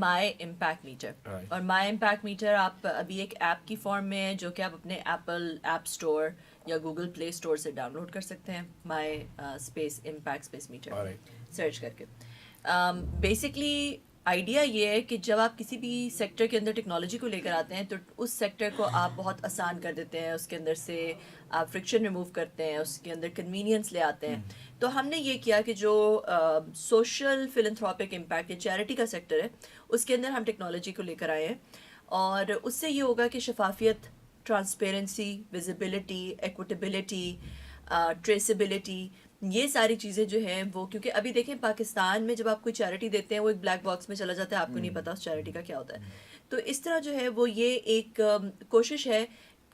مائی impact metre. اور مائی impact metre آپ ابھی ایک ایپ کی فارم میں ہے جو کہ آپ اپنے ایپل ایپ اسٹور یا گوگل پلے اسٹور سے ڈاؤن لوڈ کر سکتے ہیں. My space impact space meter search کر کے. بیسکلی آئیڈیا یہ ہے کہ جب آپ کسی بھی سیکٹر کے اندر ٹیکنالوجی کو لے کر آتے ہیں تو اس سیکٹر کو آپ بہت آسان کر دیتے ہیں, اس کے اندر سے آپ فرکشن ریموو کرتے ہیں, اس کے اندر کنوینئنس لے آتے ہیں. تو ہم نے یہ کیا کہ جو سوشل فلنتھراپک امپیکٹ یا چیریٹی کا سیکٹر ہے اس کے اندر ہم ٹیکنالوجی کو لے کر آئے ہیں, اور اس سے یہ ہوگا کہ شفافیت, ٹرانسپیرنسی, ویزیبلٹی, ایکوٹیبلٹی, ٹریسیبلٹی, یہ ساری چیزیں جو ہیں وہ, کیونکہ ابھی دیکھیں پاکستان میں جب آپ کوئی چیریٹی دیتے ہیں وہ ایک بلیک باکس میں چلا جاتا ہے, آپ کو نہیں پتا اس چیریٹی کا کیا ہوتا ہے. تو اس طرح جو ہے وہ یہ ایک کوشش ہے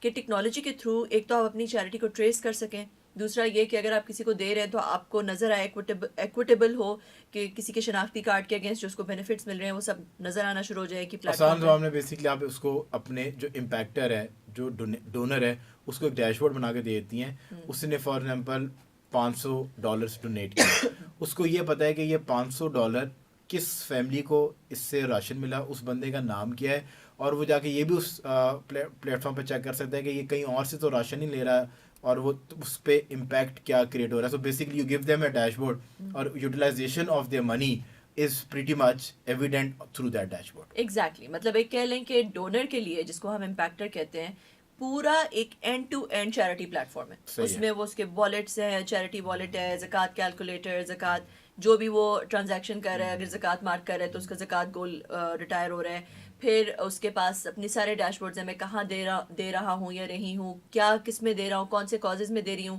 کہ ٹیکنالوجی کے تھرو ایک تو آپ اپنی چیریٹی کو ٹریس کر سکیں, دوسرا یہ کہ اگر آپ کسی کو دے رہے ہیں تو آپ کو نظر آئے, ایکوٹیبل ہو, کہ کسی کے شناختی کارڈ کے اگینسٹ جو اس کو بینیفٹس مل رہے ہیں وہ سب نظر آنا شروع ہو جائے کہ آسان زبان میں بیسکلی آپ اس کو اپنے جو امپیکٹر ہے, جو ڈونر ہے, اس کو ایک ڈیش بورڈ بنا کے دے دیتی ہیں. اس نے فار ایگزامپل $500 ڈونیٹ کیا, اس کو یہ پتا ہے کہ یہ $500 کس فیملی کو اس سے راشن ملا, اس بندے کا نام کیا ہے, اور وہ جا کے یہ بھی اس پلیٹ فارم پہ چیک کر سکتا ہے کہ یہ کہیں اور سے تو راشن نہیں لے رہا, اور وہ اس پہ امپیکٹ کیا کریٹ ہو رہا ہے. So basically you gave them a ڈیش بورڈ, اور utilization of their money is pretty much evident through that dashboard. Exactly. مطلب ایک کہہ لیں کہ ڈونر کے لیے, جس کو ہم امپیکٹر کہتے ہیں, پورا ایک end to end charity platform ہے. اس میں وہ اس کے والیٹس ہیں, چیریٹی والیٹ ہے, زکوٰۃ کیلکولیٹر, زکوٰۃ جو بھی وہ ٹرانزیکشن کر رہا ہے, اگر زکوٰۃ مارک کر رہا ہے تو اس کا زکوٰۃ گول ریٹائر ہو رہا ہے. پھر اس کے پاس اپنے سارے ڈیش بورڈز ہیں, میں کہاں دے رہا ہوں یا رہی ہوں, کیا کس میں دے رہا ہوں, کون سے کازز میں دے رہی ہوں,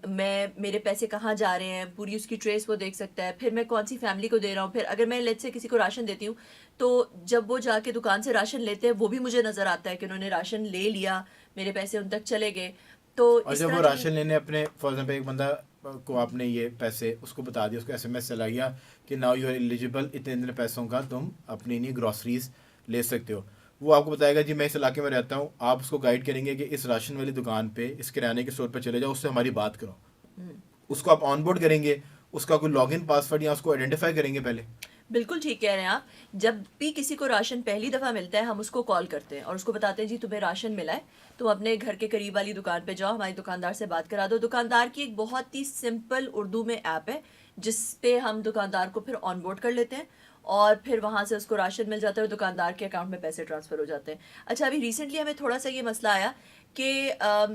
میں میرے پیسے کہاں جا رہے ہیں, پوری اس کی ٹریس وہ دیکھ سکتا ہے. پھر میں کون سی فیملی کو دے رہا ہوں, پھر اگر میں لیٹ سے کسی کو راشن دیتی ہوں تو جب وہ جا کے دکان سے راشن لیتے ہیں وہ بھی مجھے نظر آتا ہے کہ انہوں نے راشن لے لیا, میرے پیسے ان تک چلے گئے. تو اور جب وہ راشن لینے اپنے فار ایگزامپل ایک بندہ کو آپ نے یہ پیسے اس کو بتا دیا, اس کو ایس ایم ایس چلا گیا کہ ناؤ یو آر ایلیجیبل, اتنے پیسوں کا تم اپنی نہیں گروسریز لے سکتے ہو. وہ آپ کو بتائے گا جی میں اس علاقے میں رہتا ہوں, آپ اس کو گائیڈ کریں گے کہ اس راشن والی دکان پہ, اس کرانے کے اسٹور پہ چلے جاؤ, اس سے ہماری بات کرو. اس کو آپ آن بورڈ کریں گے, اس کا کوئی لاگ ان پاسورڈ یا اس کو آئیڈینٹیفائی کریں گے پہلے. بالکل ٹھیک کہہ رہے ہیں آپ. جب بھی کسی کو راشن پہلی دفعہ ملتا ہے ہم اس کو کال کرتے ہیں اور اس کو بتاتے ہیں جی تمہیں راشن ملا ہے, تم اپنے گھر کے قریب والی دکان پہ جاؤ, ہماری دکاندار سے بات کرا دو. دکاندار کی ایک بہت ہی سمپل اردو میں ایپ ہے جس پہ ہم دکاندار کو پھر آن بورڈ کر لیتے ہیں, اور پھر وہاں سے اس کو راشن مل جاتا ہے اور دکاندار کے اکاؤنٹ میں پیسے ٹرانسفر ہو جاتے ہیں. اچھا, ابھی ریسنٹلی ہمیں تھوڑا سا یہ مسئلہ آیا کہ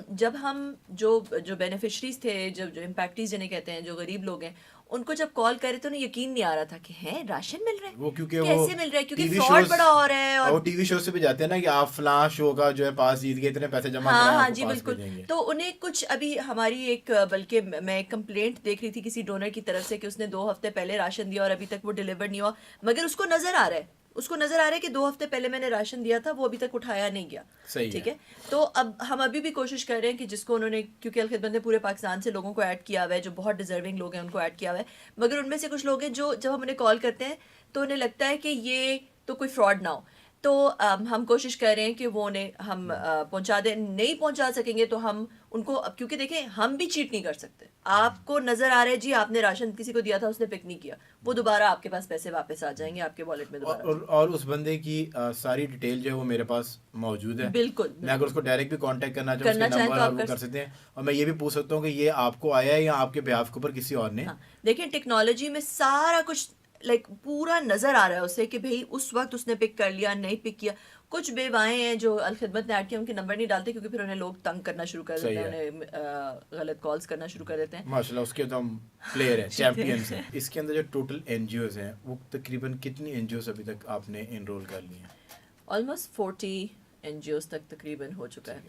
جب ہم جو بینیفیشریز تھے, جو امپیکٹیز جنہیں کہتے ہیں, جو غریب لوگ ہیں, ان کو جب کال کرے تو انہیں یقین نہیں آ رہا تھا کہ ہیں راشن مل رہا ہے, وہ کیونکہ کیسے مل رہا ہے, کیونکہ فراڈ بڑا ہو رہا ہے. اور وہ ٹی وی شو سے بھی جاتے ہیں نا کہ آپ فلاں شو کا جو ہے پاس جیت گئے, اتنے پیسے جمع کرائیں, ہاں آپ جی کو پاس بالکل. بھیجیں گے. تو انہیں کچھ ابھی ہماری ایک, بلکہ میں ایک کمپلینٹ دیکھ رہی تھی کسی ڈونر کی طرف سے کہ اس نے 2 ہفتے پہلے راشن دیا اور ابھی تک وہ ڈیلیور نہیں ہوا, مگر اس کو نظر آ رہا ہے کہ 2 ہفتے پہلے میں نے راشن دیا تھا, وہ ابھی تک اٹھایا نہیں گیا. ٹھیک ہے, تو اب ہم ابھی بھی کوشش کر رہے ہیں کہ جس کو انہوں نے, کیونکہ الخدمت نے پورے پاکستان سے لوگوں کو ایڈ کیا ہوا ہے, جو بہت ڈیزرونگ لوگ ہیں ان کو ایڈ کیا ہوا ہے, مگر ان میں سے کچھ لوگ ہیں جو جب ہم انہیں کال کرتے ہیں تو انہیں لگتا ہے کہ یہ تو کوئی فراڈ نہ ہو. تو ہم کوشش کر رہے ہیں کہ وہ انہیں ہم پہنچا دیں. نہیں پہنچا سکیں گے تو ہم ان کو, کیونکہ دیکھیں ہم بھی چیٹ نہیں کر سکتے. آپ کو نظر آ رہا ہے جی آپ نے راشن کسی کو دیا تھا, اس نے پک نہیں کیا, وہ دوبارہ آپ کے پاس پیسے واپس آ جائیں گے آپ کے والیٹ میں دوبارہ. اور اس بندے کی ساری ڈیٹیل جو ہے وہ میرے پاس موجود ہے. بالکل, میں اگر اس کو ڈائریکٹ بھی کانٹیکٹ کرنا چاہوں, اس کے نمبر اور وہ کر سکتے ہیں, اور میں یہ بھی پوچھ سکتا ہوں کہ یہ آپ کو آیا ہے یا آپ کے بیہاف کے اوپر کسی اور نے. دیکھیں ٹیکنالوجی میں سارا کچھ لائک پورا نظر آ رہا ہے اسے کہ بھئی اس وقت اس نے پک کر لیا, نہیں پک کیا. کچھ بیوائیں ہیں جو الخدمت نے ایڈ کیا, ان کے نمبر نہیں ڈالتے کیونکہ پھر انہیں لوگ تنگ کرنا شروع کر دیتے ہیں, انہیں غلط کالز کرنا شروع کر دیتے ہیں. ماشاءاللہ اس کے تو ہم پلیئر ہیں, چیمپئنز ہیں. اس کے اندر جو ٹوٹل این جی اوز ہیں وہ تقریباً کتنی این جی اوز ابھی تک آپ نے انرول کر لی ہیں؟ آلموسٹ 40 این جی اوز تک تقریباً ہو چکا ہے.